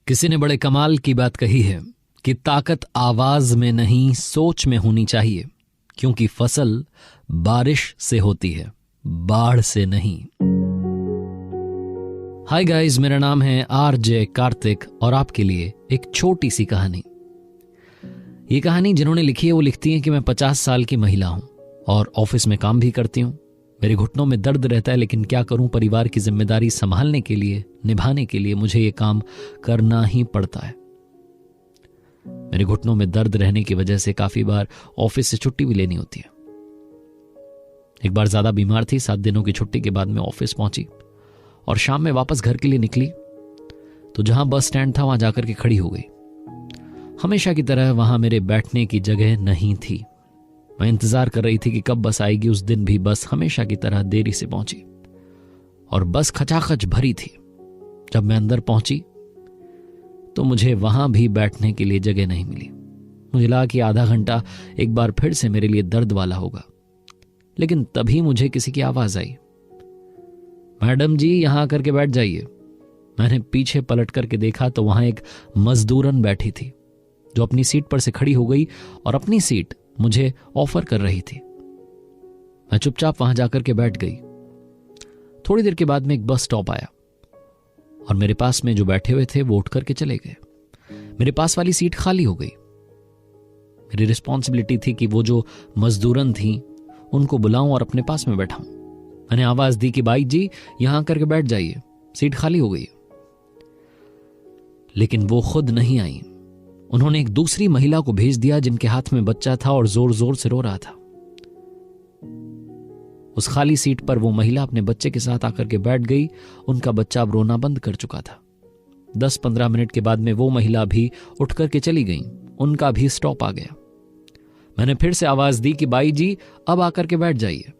किसी ने बड़े कमाल की बात कही है कि ताकत आवाज में नहीं सोच में होनी चाहिए, क्योंकि फसल बारिश से होती है, बाढ़ से नहीं। हाय गाइस, मेरा नाम है आरजे कार्तिक और आपके लिए एक छोटी सी कहानी। ये कहानी जिन्होंने लिखी है वो लिखती है कि मैं 50 साल की महिला हूं और ऑफिस में काम भी करती हूं। मेरे घुटनों में दर्द रहता है, लेकिन क्या करूं, परिवार की जिम्मेदारी संभालने के लिए, निभाने के लिए मुझे ये काम करना ही पड़ता है। मेरे घुटनों में दर्द रहने की वजह से काफी बार ऑफिस से छुट्टी भी लेनी होती है। एक बार ज्यादा बीमार थी, 7 दिनों की छुट्टी के बाद मैं ऑफिस पहुंची और शाम में वापस घर के लिए निकली तो जहां बस स्टैंड था वहां जाकर के खड़ी हो गई। हमेशा की तरह वहां मेरे बैठने की जगह नहीं थी। मैं इंतजार कर रही थी कि कब बस आएगी। उस दिन भी बस हमेशा की तरह देरी से पहुंची और बस खचाखच भरी थी। जब मैं अंदर पहुंची तो मुझे वहां भी बैठने के लिए जगह नहीं मिली। मुझे लगा कि आधा घंटा एक बार फिर से मेरे लिए दर्द वाला होगा, लेकिन तभी मुझे किसी की आवाज आई, मैडम जी यहां आकर के बैठ जाइए। मैंने पीछे पलट करके देखा तो वहां एक मजदूरन बैठी थी जो अपनी सीट पर से खड़ी हो गई और अपनी सीट मुझे ऑफर कर रही थी। मैं चुपचाप वहां जाकर के बैठ गई। थोड़ी देर के बाद में एक बस स्टॉप आया और मेरे पास में जो बैठे हुए थे वो उठ करके चले गए। मेरे पास वाली सीट खाली हो गई। मेरी रिस्पॉन्सिबिलिटी थी कि वो जो मजदूरन थी उनको बुलाऊं और अपने पास में बैठाऊं। मैंने आवाज दी कि बाई जी यहां करके बैठ जाइए, सीट खाली हो गई। लेकिन वो खुद नहीं आई। उन्होंने एक दूसरी महिला को भेज दिया जिनके हाथ में बच्चा था और जोर जोर से रो रहा था। उस खाली सीट पर वो महिला अपने बच्चे के साथ आकर के बैठ गई। उनका बच्चा अब रोना बंद कर चुका था। 10-15 मिनट के बाद में वो महिला भी उठ करके चली गई। उनका भी स्टॉप आ गया। मैंने फिर से आवाज दी कि बाई जी अब आकर के बैठ जाइए।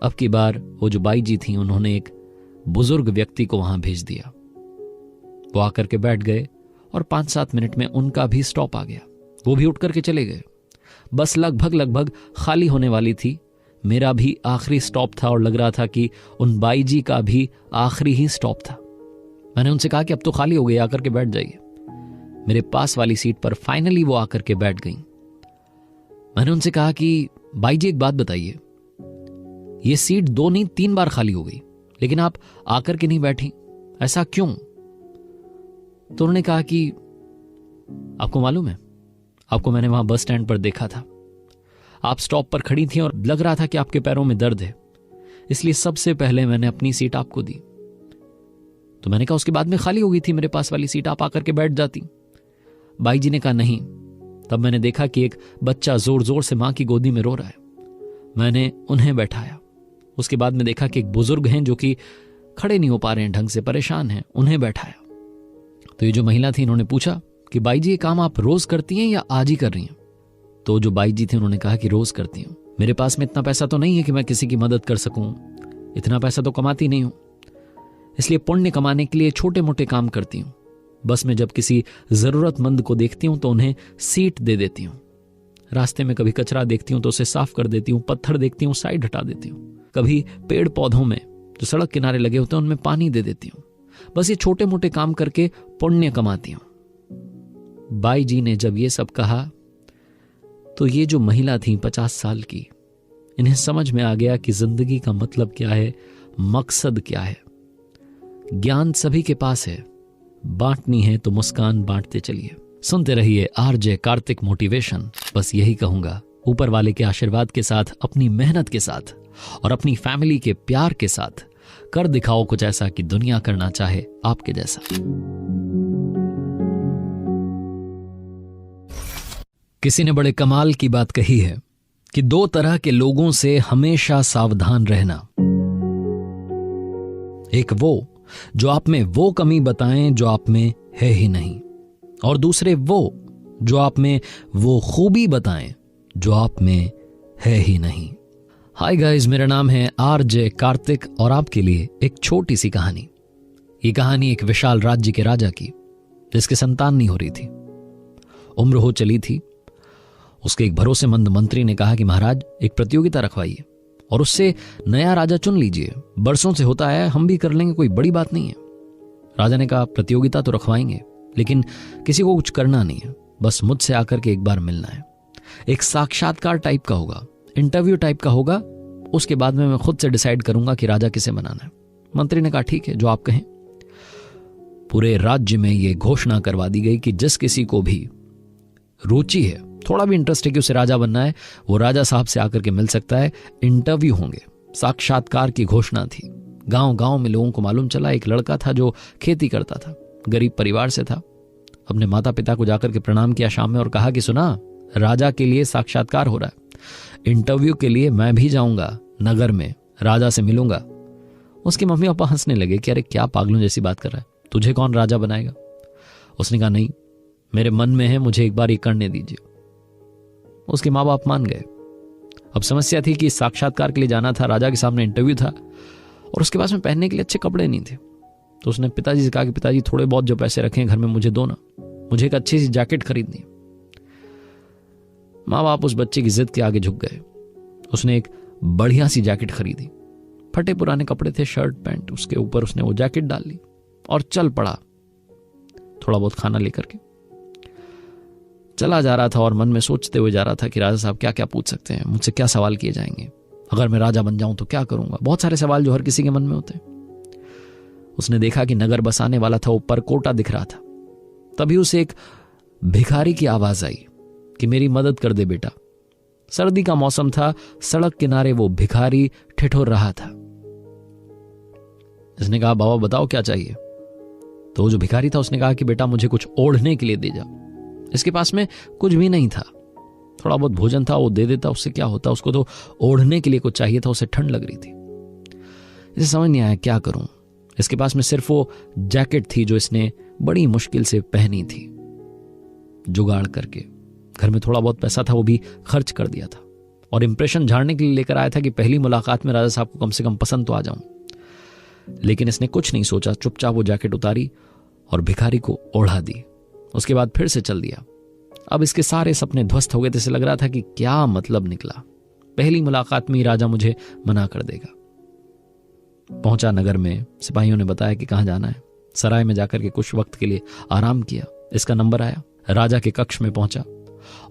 अब की बार वो जो बाई जी थी उन्होंने एक बुजुर्ग व्यक्ति को वहां भेज दिया। वो आकर के बैठ गए और 5-7 मिनट में उनका भी स्टॉप आ गया। वो भी उठ करके चले गए। बस लगभग खाली होने वाली थी। मेरा भी आखिरी स्टॉप था और लग रहा था कि उन बाई जी का भी आखिरी ही स्टॉप था। मैंने उनसे कहा कि अब तो खाली हो गई, आकर के बैठ जाइए। मेरे पास वाली सीट पर फाइनली वो आकर के बैठ गई। मैंने उनसे कहा कि बाई जी एक बात बताइए, ये सीट 2 नहीं 3 बार खाली हो गई, लेकिन आप आकर के नहीं बैठी, ऐसा क्यों? तो उन्होंने कहा कि आपको मालूम है, आपको मैंने वहां बस स्टैंड पर देखा था। आप स्टॉप पर खड़ी थी और लग रहा था कि आपके पैरों में दर्द है, इसलिए सबसे पहले मैंने अपनी सीट आपको दी। तो मैंने कहा उसके बाद में खाली हो गई थी मेरे पास वाली सीट, आप आकर के बैठ जाती। बाई जी ने कहा नहीं। तब मैंने देखा कि एक बच्चा जोर जोर से मां की गोदी में रो रहा है। मैंने उन्हें बैठाया। उसके बाद में देखा कि एक बुजुर्ग हैं जो कि खड़े नहीं हो पा रहे हैं ढंग से, परेशान हैं, उन्हें बैठाया। तो ये जो महिला थी इन्होंने पूछा कि बाई जी ये काम आप रोज करती हैं या आज ही कर रही हैं? तो जो बाई जी थी उन्होंने कहा कि रोज करती हूं। मेरे पास में इतना पैसा तो नहीं है कि मैं किसी की मदद कर सकूं, इतना पैसा तो कमाती नहीं हूं, इसलिए पुण्य कमाने के लिए छोटे मोटे काम करती हूं। बस में जब किसी जरूरतमंद को देखती हूं तो उन्हें सीट दे देती हूं। रास्ते में कभी कचरा देखती हूं तो उसे साफ कर देती हूं, पत्थर देखती हूं साइड हटा देती हूं, कभी पेड़ पौधों में जो सड़क किनारे लगे होते हैं उनमें पानी दे देती हूं। बस ये छोटे मोटे काम करके पुण्य कमाती हूं। बाई जी ने जब ये सब कहा तो ये जो महिला थी 50 साल की, इन्हें समझ में आ गया कि जिंदगी का मतलब क्या है, मकसद क्या है। ज्ञान सभी के पास है, बांटनी है तो मुस्कान बांटते चलिए। सुनते रहिए आरजे कार्तिक मोटिवेशन। बस यही कहूंगा, ऊपर वाले के आशीर्वाद के साथ, अपनी मेहनत के साथ और अपनी फैमिली के प्यार के साथ कर दिखाओ कुछ ऐसा कि दुनिया करना चाहे आपके जैसा। किसी ने बड़े कमाल की बात कही है कि 2 तरह के लोगों से हमेशा सावधान रहना। एक वो जो आप में वो कमी बताएं जो आप में है ही नहीं, और दूसरे वो जो आप में वो खूबी बताएं जो आप में है ही नहीं। हाय गाइस, मेरा नाम है आरजे कार्तिक और आपके लिए एक छोटी सी कहानी। ये कहानी एक विशाल राज्य के राजा की, जिसके संतान नहीं हो रही थी। उम्र हो चली थी। उसके एक भरोसेमंद मंत्री ने कहा कि महाराज एक प्रतियोगिता रखवाइए और उससे नया राजा चुन लीजिए, बरसों से होता है, हम भी कर लेंगे, कोई बड़ी बात नहीं है। राजा ने कहा प्रतियोगिता तो रखवाएंगे, लेकिन किसी को कुछ करना नहीं है, बस मुझसे आकर के एक बार मिलना है। एक साक्षात्कार टाइप का होगा, इंटरव्यू टाइप का होगा, उसके बाद में मैं खुद से डिसाइड करूंगा कि राजा किसे बनाना है। मंत्री ने कहा ठीक है, जो आप कहें। पूरे राज्य में यह घोषणा करवा दी गई कि जिस किसी को भी रुचि है, थोड़ा भी इंटरेस्ट है कि उसे राजा बनना है, वो राजा साहब से आकर के मिल सकता है। इंटरव्यू होंगे, साक्षात्कार की घोषणा थी। गांव गांव में लोगों को मालूम चला एक लड़का था जो खेती करता था, गरीब परिवार से था। अपने माता पिता को जाकर के प्रणाम किया शाम में और कहा कि सुना, राजा के लिए साक्षात्कार हो रहा है, इंटरव्यू के लिए मैं भी जाऊंगा नगर में, राजा से मिलूंगा। उसके मम्मी पापा हंसने लगे कि अरे क्या पागलों जैसी बात कर रहा है, तुझे कौन राजा बनाएगा। उसने कहा नहीं, मेरे मन में है, मुझे एक बार ये करने दीजिए। उसके माँ बाप मान गए। अब समस्या थी कि साक्षात्कार के लिए जाना था, राजा के सामने इंटरव्यू था और उसके पास में पहनने के लिए अच्छे कपड़े नहीं थे। तो उसने पिताजी से कहा कि पिताजी थोड़े बहुत जो पैसे रखे हैं घर में मुझे दो ना, मुझे एक अच्छी सी जैकेट खरीदनी है। माँ बाप उस बच्चे की जिद के आगे झुक गए। उसने एक बढ़िया सी जैकेट खरीदी, फटे पुराने कपड़े थे, शर्ट पैंट, उसके ऊपर उसने वो जैकेट डाल ली और चल पड़ा। थोड़ा बहुत खाना लेकर के चला जा रहा था और मन में सोचते हुए जा रहा था कि राजा साहब क्या क्या पूछ सकते हैं, मुझसे क्या सवाल किए जाएंगे, अगर मैं राजा बन जाऊं तो क्या करूंगा। बहुत सारे सवाल जो हर किसी के मन में होते हैं। उसने देखा कि नगर बसाने वाला था, ऊपर कोटा दिख रहा था। तभी उसे एक भिखारी की आवाज आई कि मेरी मदद कर दे बेटा। सर्दी का मौसम था, सड़क किनारे वो भिखारी ठिठुर रहा था। इसने कहा बाबा बताओ क्या चाहिए। तो जो भिखारी था उसने कहा कि बेटा मुझे कुछ ओढ़ने के लिए दे जा। इसके पास में कुछ भी नहीं था, थोड़ा बहुत भोजन था, वो दे देता, उससे क्या होता, उसको तो ओढ़ने के लिए कुछ चाहिए था, उसे ठंड लग रही थी। इसे समझ नहीं आया क्या करूं। इसके पास में सिर्फ वो जैकेट थी जो इसने बड़ी मुश्किल से पहनी थी, जुगाड़ करके। घर में थोड़ा बहुत पैसा था, वो भी खर्च कर दिया था और इंप्रेशन झाड़ने के लिए लेकर आया था कि पहली मुलाकात में राजा साहब को कम से कम पसंद तो आ जाऊं। लेकिन इसने कुछ नहीं सोचा, चुपचाप वो जैकेट उतारी और भिखारी को ओढ़ा दी। उसके बाद फिर से चल दिया। अब इसके सारे सपने ध्वस्त हो गए थे। इसे लग रहा था कि क्या मतलब निकला, पहली मुलाकात में ही राजा मुझे मना कर देगा। पहुंचा नगर में, सिपाहियों ने बताया कि कहां जाना है। सराय में जाकर के कुछ वक्त के लिए आराम किया। इसका नंबर आया, राजा के कक्ष में पहुंचा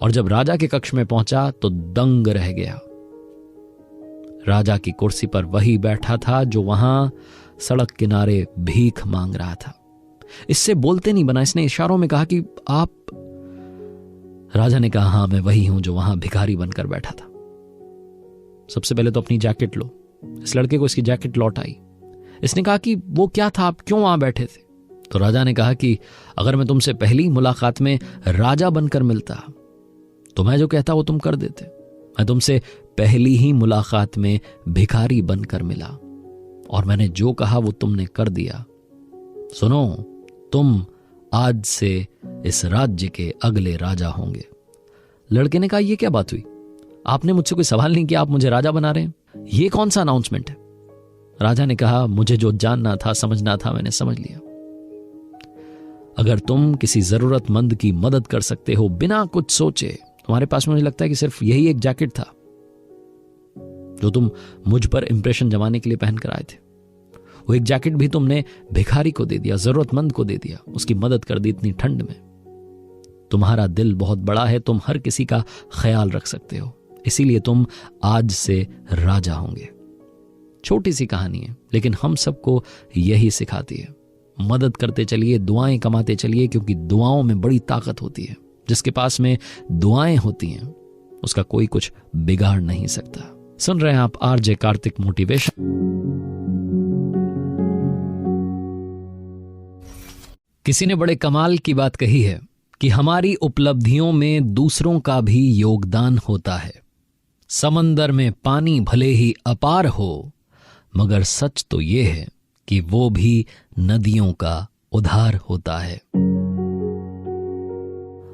और जब राजा के कक्ष में पहुंचा तो दंग रह गया। राजा की कुर्सी पर वही बैठा था जो वहां सड़क किनारे भीख मांग रहा था। इससे बोलते नहीं बना, इसने इशारों में कहा कि आप। राजा ने कहा हां मैं वही हूं जो वहां भिखारी बनकर बैठा था। सबसे पहले तो अपनी जैकेट लो। इस लड़के को इसकी जैकेट लौट आई। इसने कहा कि वो क्या था, आप क्यों वहां बैठे थे। तो राजा ने कहा कि अगर मैं तुमसे पहली मुलाकात में राजा बनकर मिलता तो मैं जो कहता वो तुम कर देते। मैं तुमसे पहली ही मुलाकात में भिखारी बनकर मिला और मैंने जो कहा वो तुमने कर दिया। सुनो, तुम आज से इस राज्य के अगले राजा होंगे। लड़के ने कहा ये क्या बात हुई, आपने मुझसे कोई सवाल नहीं किया, आप मुझे राजा बना रहे हैं, ये कौन सा अनाउंसमेंट है। राजा ने कहा मुझे जो जानना था, समझना था, मैंने समझ लिया। अगर तुम किसी जरूरतमंद की मदद कर सकते हो बिना कुछ सोचे, तुम्हारे पास मुझे लगता है कि सिर्फ यही एक जैकेट था जो तुम मुझ पर इंप्रेशन जमाने के लिए पहनकर आए थे। वो एक जैकेट भी तुमने भिखारी को दे दिया, जरूरतमंद को दे दिया, उसकी मदद कर दी इतनी ठंड में। तुम्हारा दिल बहुत बड़ा है, तुम हर किसी का ख्याल रख सकते हो, इसीलिए तुम आज से राजा होंगे। छोटी सी कहानी है लेकिन हम सबको यही सिखाती है। मदद करते चलिए, दुआएं कमाते चलिए, क्योंकि दुआओं में बड़ी ताकत होती है। जिसके पास में दुआएं होती हैं उसका कोई कुछ बिगाड़ नहीं सकता। सुन रहे हैं आप आरजे कार्तिक मोटिवेशन। किसी ने बड़े कमाल की बात कही है कि हमारी उपलब्धियों में दूसरों का भी योगदान होता है। समंदर में पानी भले ही अपार हो, मगर सच तो यह है कि वो भी नदियों का उधार होता है।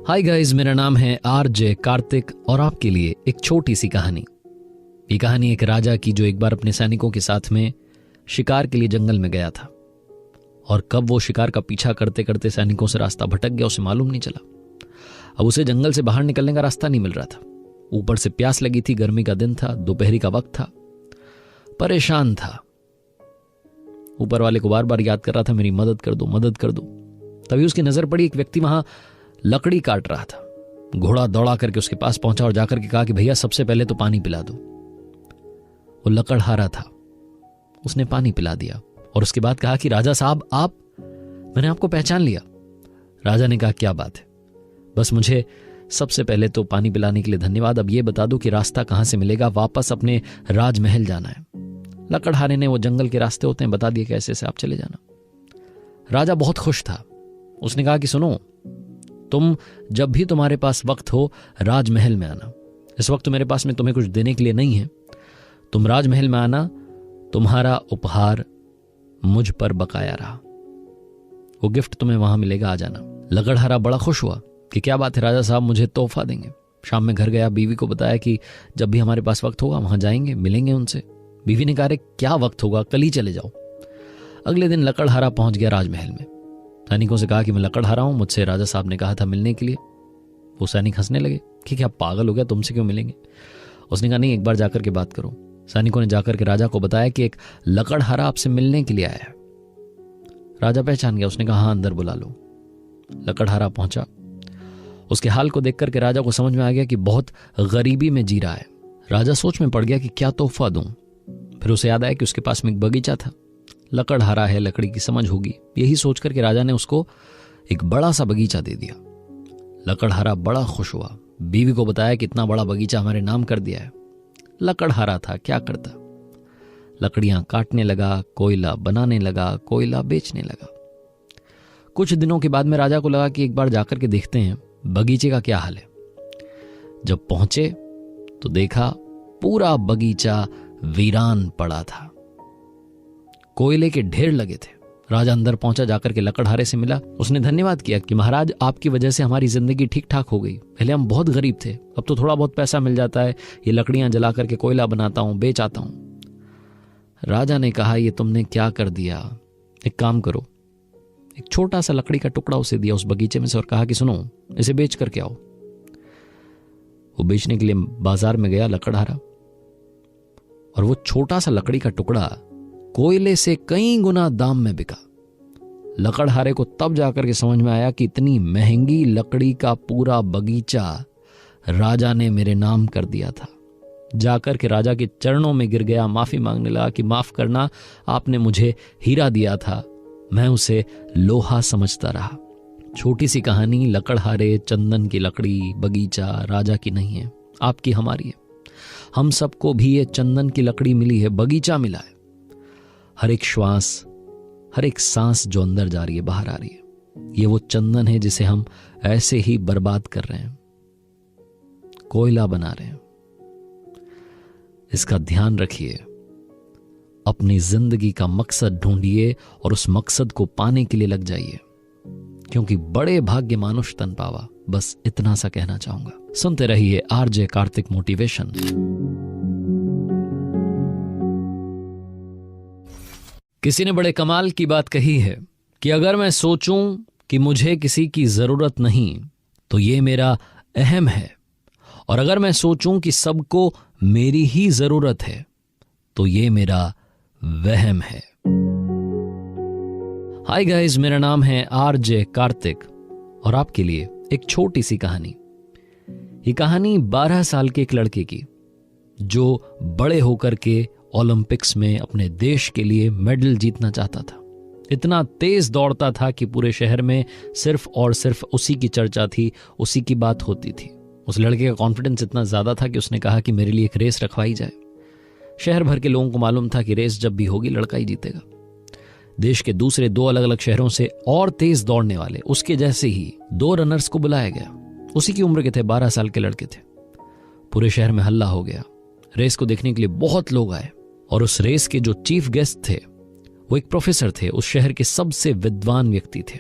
हाय गाइस, मेरा नाम है आरजे कार्तिक और आपके लिए एक छोटी सी कहानी। ये कहानी एक राजा की जो एक बार अपने सैनिकों के साथ में शिकार के लिए जंगल में गया था और कब वो शिकार का पीछा करते करते सैनिकों से रास्ता भटक गया उसे मालूम नहीं चला। अब उसे जंगल से बाहर निकलने का रास्ता नहीं मिल रहा था। ऊपर से प्यास लगी थी, गर्मी का दिन था, दोपहरी का वक्त था, परेशान था। ऊपर वाले को बार बार याद कर रहा था मेरी मदद कर दो, मदद कर दो। तभी उसकी नजर पड़ी एक व्यक्ति वहां लकड़ी काट रहा था। घोड़ा दौड़ा करके उसके पास पहुंचा और जाकर के कहा कि भैया सबसे पहले तो पानी पिला दो। वो लकड़हारा था, उसने पानी पिला दिया और उसके बाद कहा कि राजा साहब आप, मैंने आपको पहचान लिया। राजा ने कहा क्या बात है, बस मुझे सबसे पहले तो पानी पिलाने के लिए धन्यवाद। अब ये बता दो कि रास्ता कहां से मिलेगा, वापस अपने राजमहल जाना है। लकड़हारे ने वो जंगल के रास्ते होते हैं बता दिए, कैसे से आप चले जाना। राजा बहुत खुश था। उसने कहा कि सुनो, तुम जब भी तुम्हारे पास वक्त हो राजमहल में आना। इस वक्त मेरे पास में तुम्हें कुछ देने के लिए नहीं है, तुम राजमहल में आना, तुम्हारा उपहार मुझ पर बकाया रहा, वो गिफ्ट तुम्हें वहां मिलेगा, आ जाना। लकड़हारा बड़ा खुश हुआ कि क्या बात है राजा साहब, मुझे तोहफा देंगे। शाम में घर गया, बीवी को बताया कि जब भी हमारे पास वक्त होगा वहां जाएंगे, मिलेंगे उनसे। बीवी ने कहा क्या वक्त होगा, कल ही चले जाओ। अगले दिन लकड़हारा पहुंच गया राजमहल में। सैनिकों से कहा कि मैं लकड़हारा हूं, मुझसे राजा साहब ने कहा था मिलने के लिए। वो सैनिक हंसने लगे कि क्या पागल हो गया, तुमसे क्यों मिलेंगे। उसने कहा नहीं, एक बार जाकर के बात करो। सैनिकों ने जाकर के राजा को बताया कि एक लकड़हारा आपसे मिलने के लिए आया है। राजा पहचान गया, उसने कहा हाँ अंदर बुला लो। लकड़हारा पहुंचा। उसके हाल को देखकर के राजा को समझ में आ गया कि बहुत गरीबी में जी रहा है। राजा सोच में पड़ गया कि क्या तोहफा दूं। फिर उसे याद आया कि उसके पास में एक बगीचा था, लकड़हारा है, लकड़ी की समझ होगी। यही सोचकर के राजा ने उसको एक बड़ा सा बगीचा दे दिया। लकड़हारा बड़ा खुश हुआ, बीवी को बताया कि इतना बड़ा बगीचा हमारे नाम कर दिया है। लकड़हारा था, क्या करता, लकड़ियां काटने लगा, कोयला बनाने लगा, कोयला बेचने लगा। कुछ दिनों के बाद में राजा को लगा कि एक बार जाकर के देखते हैं बगीचे का क्या हाल है। जब पहुंचे तो देखा पूरा बगीचा वीरान पड़ा था, कोयले के ढेर लगे थे। राजा अंदर पहुंचा, जाकर के लकड़हारे से मिला। उसने धन्यवाद किया कि महाराज आपकी वजह से हमारी जिंदगी ठीक ठाक हो गई। पहले हम बहुत गरीब थे, अब तो थोड़ा बहुत पैसा मिल जाता है, ये लकड़ियां जला करके कोयला बनाता हूं, बेच आता हूं। राजा ने कहा ये तुमने क्या कर दिया, एक काम करो। एक छोटा सा लकड़ी का टुकड़ा उसे दिया उस बगीचे में से और कहा कि सुनो इसे बेच करके आओ। वो बेचने के लिए बाजार में गया लकड़हारा, और वो छोटा सा लकड़ी का टुकड़ा कोयले से कई गुना दाम में बिका। लकड़हारे को तब जाकर के समझ में आया कि इतनी महंगी लकड़ी का पूरा बगीचा राजा ने मेरे नाम कर दिया था। जाकर के राजा के चरणों में गिर गया, माफी मांगने लगा कि माफ करना, आपने मुझे हीरा दिया था, मैं उसे लोहा समझता रहा। छोटी सी कहानी, लकड़हारे, चंदन की लकड़ी, बगीचा राजा की नहीं है, आपकी हमारी है। हम सबको भी ये चंदन की लकड़ी मिली है, बगीचा मिला है। हर एक श्वास, हर एक सांस जो अंदर जा रही है, बाहर आ रही है, ये वो चंदन है जिसे हम ऐसे ही बर्बाद कर रहे हैं, कोयला बना रहे हैं। इसका ध्यान रखिए, अपनी जिंदगी का मकसद ढूंढिए और उस मकसद को पाने के लिए लग जाइए, क्योंकि बड़े भाग्य मानुष तन पावा। बस इतना सा कहना चाहूंगा। सुनते रहिए आरजे कार्तिक मोटिवेशन। किसी ने बड़े कमाल की बात कही है कि अगर मैं सोचूं कि मुझे किसी की जरूरत नहीं तो ये मेरा अहम है, और अगर मैं सोचूं कि सबको मेरी ही जरूरत है तो ये मेरा वहम है। हाय गाइस, मेरा नाम है आरजे कार्तिक और आपके लिए एक छोटी सी कहानी। ये कहानी 12 साल के एक लड़के की, जो बड़े होकर के ओलंपिक्स में अपने देश के लिए मेडल जीतना चाहता था। इतना तेज दौड़ता था कि पूरे शहर में सिर्फ और सिर्फ उसी की चर्चा थी, उसी की बात होती थी। उस लड़के का कॉन्फिडेंस इतना ज्यादा था कि उसने कहा कि मेरे लिए एक रेस रखवाई जाए। शहर भर के लोगों को मालूम था कि रेस जब भी होगी लड़का ही जीतेगा। देश के दूसरे 2 अलग अलग शहरों से और तेज दौड़ने वाले उसके जैसे ही 2 रनर्स को बुलाया गया। उसी की उम्र के थे, 12 साल के लड़के थे। पूरे शहर में हल्ला हो गया। रेस को देखने के लिए बहुत लोग आए, और उस रेस के जो चीफ गेस्ट थे वो एक प्रोफेसर थे, उस शहर के सबसे विद्वान व्यक्ति थे।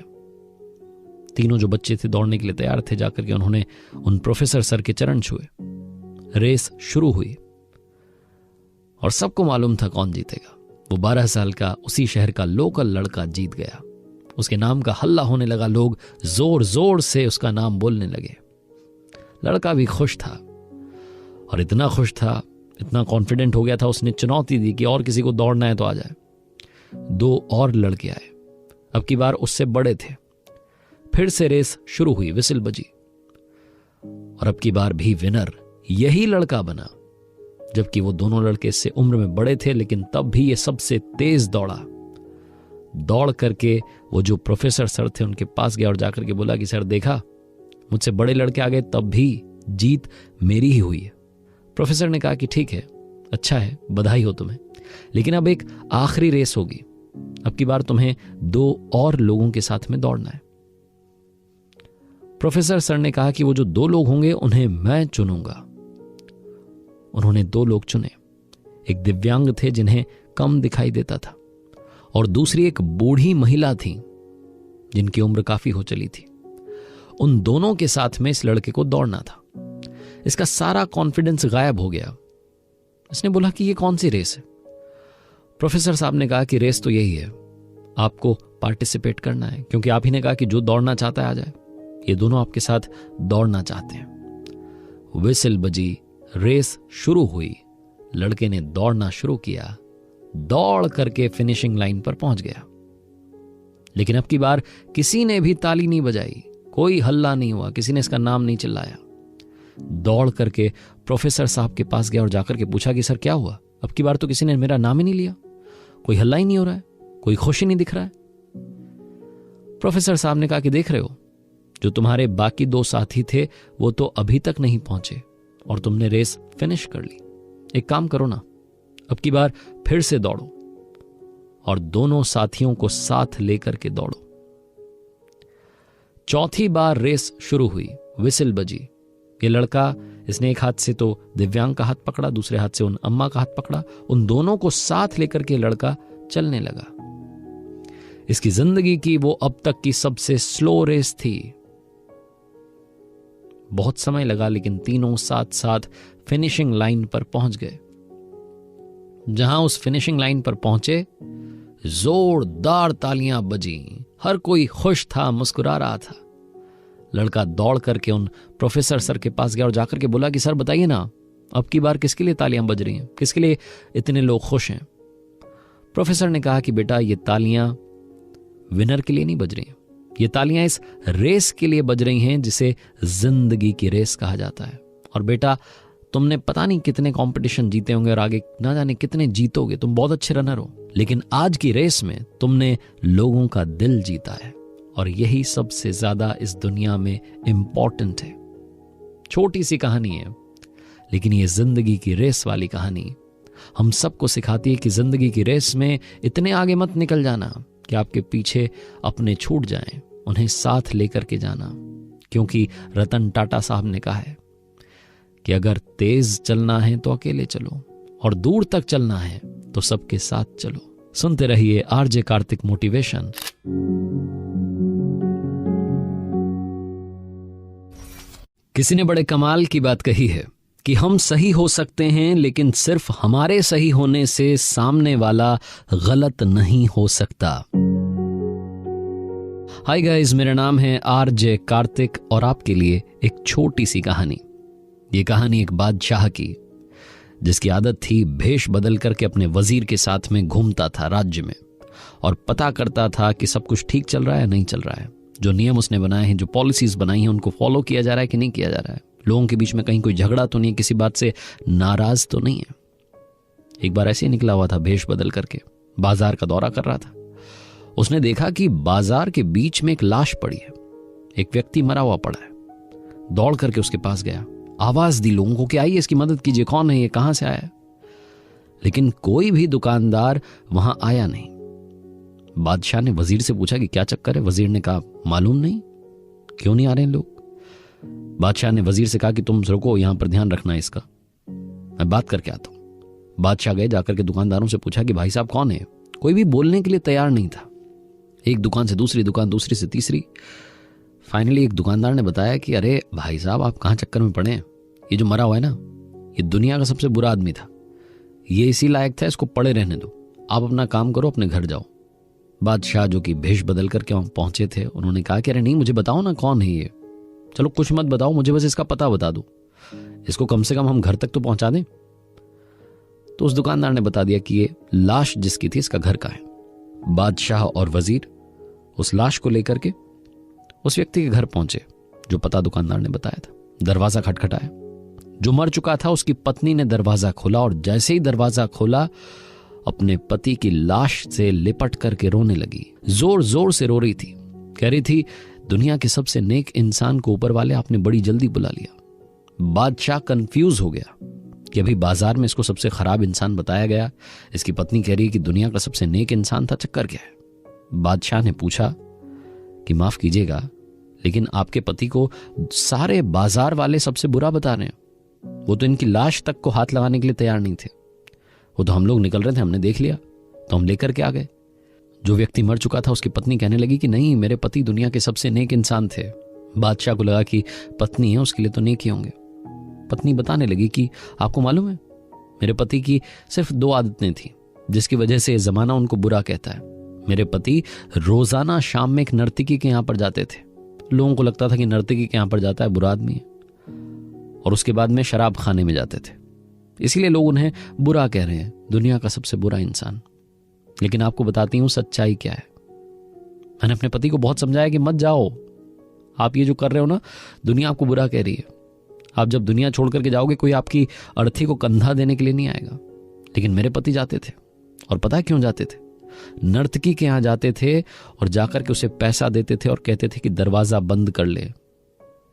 तीनों जो बच्चे थे दौड़ने के लिए तैयार थे, जाकर के उन्होंने उन प्रोफेसर सर के चरण छुए। रेस शुरू हुई और सबको मालूम था कौन जीतेगा। वो 12 साल का उसी शहर का लोकल लड़का जीत गया। उसके नाम का हल्ला होने लगा, लोग जोर जोर से उसका नाम बोलने लगे। लड़का भी खुश था, और इतना खुश था, इतना कॉन्फिडेंट हो गया था, उसने चुनौती दी कि और किसी को दौड़ना है तो आ जाए। 2 और लड़के आए, अब की बार उससे बड़े थे। फिर से रेस शुरू हुई, विसिल बजी और अब की बार भी विनर यही लड़का बना। जबकि वो दोनों लड़के इससे उम्र में बड़े थे, लेकिन तब भी ये सबसे तेज दौड़ा। दौड़ करके वो जो प्रोफेसर सर थे उनके पास गया और जाकर के बोला कि सर देखा, मुझसे बड़े लड़के आ गए तब भी जीत मेरी ही हुई है। प्रोफेसर ने कहा कि ठीक है, अच्छा है, बधाई हो तुम्हें, लेकिन अब एक आखिरी रेस होगी। अब की बार तुम्हें 2 और लोगों के साथ में दौड़ना है। प्रोफेसर सर ने कहा कि वो जो 2 लोग होंगे उन्हें मैं चुनूंगा। उन्होंने 2 लोग चुने। एक दिव्यांग थे जिन्हें कम दिखाई देता था, और दूसरी एक बूढ़ी महिला थी जिनकी उम्र काफी हो चली थी। उन दोनों के साथ में इस लड़के को दौड़ना था। इसका सारा कॉन्फिडेंस गायब हो गया। इसने बोला कि ये कौन सी रेस है? प्रोफेसर साहब ने कहा कि रेस तो यही है, आपको पार्टिसिपेट करना है, क्योंकि आप ही ने कहा कि जो दौड़ना चाहता है आ जाए। ये दोनों आपके साथ दौड़ना चाहते हैं। विसिल बजी, रेस शुरू हुई। लड़के ने दौड़ना शुरू किया, दौड़ करके फिनिशिंग लाइन पर पहुंच गया। लेकिन अब की बार किसी ने भी ताली नहीं बजाई, कोई हल्ला नहीं हुआ, किसी ने इसका नाम नहीं चिल्लाया। दौड़ करके प्रोफेसर साहब के पास गया और जाकर के पूछा कि सर क्या हुआ? अब की बार तो किसी ने मेरा नाम ही नहीं लिया, कोई हल्ला ही नहीं हो रहा है, कोई खुशी नहीं दिख रहा है। प्रोफेसर साहब ने कहा कि देख रहे हो, जो तुम्हारे बाकी 2 साथी थे वो तो अभी तक नहीं पहुंचे और तुमने रेस फिनिश कर ली। एक काम करो ना, अब की बार फिर से दौड़ो और दोनों साथियों को साथ लेकर के दौड़ो। चौथी बार रेस शुरू हुई, विसिल बजी। ये लड़का, इसने एक हाथ से तो दिव्यांग का हाथ पकड़ा, दूसरे हाथ से उन अम्मा का हाथ पकड़ा। उन दोनों को साथ लेकर के लड़का चलने लगा। इसकी जिंदगी की वो अब तक की सबसे स्लो रेस थी। बहुत समय लगा, लेकिन तीनों साथ साथ फिनिशिंग लाइन पर पहुंच गए। जहां उस फिनिशिंग लाइन पर पहुंचे, जोरदार तालियां बजी। हर कोई खुश था, मुस्कुरा रहा था। लड़का दौड़ करके उन प्रोफेसर सर के पास गया और जाकर के बोला कि सर बताइए ना, अब की बार किसके लिए तालियां बज रही हैं, किसके लिए इतने लोग खुश हैं? प्रोफेसर ने कहा कि बेटा, ये तालियां विनर के लिए नहीं बज रही हैं, ये तालियां इस रेस के लिए बज रही हैं जिसे जिंदगी की रेस कहा जाता है। और बेटा, तुमने पता नहीं कितने कंपटीशन जीते होंगे और आगे ना जाने कितने जीतोगे, तुम बहुत अच्छे रनर हो, लेकिन आज की रेस में तुमने लोगों का दिल जीता है, और यही सबसे ज्यादा इस दुनिया में इंपॉर्टेंट है। छोटी सी कहानी है, लेकिन ये जिंदगी की रेस वाली कहानी हम सबको सिखाती है कि जिंदगी की रेस में इतने आगे मत निकल जाना कि आपके पीछे अपने छूट जाएं, उन्हें साथ लेकर के जाना। क्योंकि रतन टाटा साहब ने कहा है कि अगर तेज चलना है तो अकेले चलो, और दूर तक चलना है तो सबके साथ चलो। सुनते रहिए आरजे कार्तिक मोटिवेशन। किसी ने बड़े कमाल की बात कही है कि हम सही हो सकते हैं, लेकिन सिर्फ हमारे सही होने से सामने वाला गलत नहीं हो सकता। हाय गाइस, मेरा नाम है आरजे कार्तिक और आपके लिए एक छोटी सी कहानी। ये कहानी एक बादशाह की, जिसकी आदत थी भेष बदल करके अपने वजीर के साथ में घूमता था राज्य में और पता करता था कि सब कुछ ठीक चल रहा है नहीं चल रहा है, जो नियम उसने बनाए हैं, जो पॉलिसीज बनाई हैं, उनको फॉलो किया जा रहा है कि नहीं किया जा रहा है, लोगों के बीच में कहीं कोई झगड़ा तो नहीं है, किसी बात से नाराज तो नहीं है। एक बार ऐसे ही निकला हुआ था भेष बदल करके, बाजार का दौरा कर रहा था। उसने देखा कि बाजार के बीच में एक लाश पड़ी है, एक व्यक्ति मरा हुआ पड़ा है। दौड़ करके उसके पास गया, आवाज दी लोगों को कि आइए इसकी मदद कीजिए, कौन है ये, कहां से आया है? लेकिन कोई भी दुकानदार वहां आया नहीं। बादशाह ने वजीर से पूछा कि क्या चक्कर है? वजीर ने कहा मालूम नहीं, क्यों नहीं आ रहे हैं लोग? बादशाह ने वजीर से कहा कि तुम रुको, यहां पर ध्यान रखना है इसका, मैं बात करके आता हूं। बादशाह गए, जाकर के दुकानदारों से पूछा कि भाई साहब कौन है? कोई भी बोलने के लिए तैयार नहीं था। एक दुकान से दूसरी दुकान, दूसरी से तीसरी। फाइनली एक दुकानदार ने बताया कि अरे भाई साहब, आप कहां चक्कर में पड़े हैं? ये जो मरा हुआ है ना, ये दुनिया का सबसे बुरा आदमी था, ये इसी लायक था, इसको पड़े रहने दो, आप अपना काम करो, अपने घर जाओ। बादशाह जो कि भेष बदल करके वहां पहुंचे थे, उन्होंने कहा कि अरे नहीं, मुझे बताओ ना कौन है ये, चलो कुछ मत बताओ, मुझे बस इसका पता बता दो, इसको कम से कम हम घर तक तो पहुंचा दें। तो उस दुकानदार ने बता दिया कि ये लाश जिसकी थी इसका घर का है। बादशाह और वजीर उस लाश को लेकर के उस व्यक्ति के घर पहुंचे जो पता दुकानदार ने बताया था। दरवाजा खटखटाया। जो मर चुका था उसकी पत्नी ने दरवाजा खोला और जैसे ही दरवाजा खोला अपने पति की लाश से लिपट करके रोने लगी। जोर जोर से रो रही थी। कह रही थी, दुनिया के सबसे नेक इंसान को ऊपर वाले आपने बड़ी जल्दी बुला लिया। बादशाह कंफ्यूज हो गया कि अभी बाजार में इसको सबसे खराब इंसान बताया गया, इसकी पत्नी कह रही है कि दुनिया का सबसे नेक इंसान था, चक्कर क्या है। बादशाह ने पूछा कि माफ कीजिएगा, लेकिन आपके पति को सारे बाजार वाले सबसे बुरा बता रहे हैं। वो तो इनकी लाश तक को हाथ लगाने के लिए तैयार नहीं थे। वो तो हम लोग निकल रहे थे, हमने देख लिया तो हम लेकर के आ गए। जो व्यक्ति मर चुका था उसकी पत्नी कहने लगी कि नहीं, मेरे पति दुनिया के सबसे नेक इंसान थे। बादशाह को लगा कि पत्नी है, उसके लिए तो नेक ही होंगे। पत्नी बताने लगी कि आपको मालूम है, मेरे पति की सिर्फ 2 आदतें थी जिसकी वजह से जमाना उनको बुरा कहता है। मेरे पति रोजाना शाम में एक नर्तकी के यहां पर जाते थे। लोगों को लगता था कि नर्तकी के यहां पर जाता है बुरा आदमी है। और उसके बाद में शराब खाने में जाते थे, इसीलिए लोग उन्हें बुरा कह रहे हैं, दुनिया का सबसे बुरा इंसान। लेकिन आपको बताती हूं सच्चाई क्या है। मैंने अपने पति को बहुत समझाया कि मत जाओ, आप ये जो कर रहे हो ना, दुनिया आपको बुरा कह रही है। आप जब दुनिया छोड़ करके जाओगे कोई आपकी अर्थी को कंधा देने के लिए नहीं आएगा। लेकिन मेरे पति जाते थे, और पता है क्यों जाते थे? नर्तकी के यहां जाते थे और जाकर के उसे पैसा देते थे और कहते थे कि दरवाजा बंद कर ले,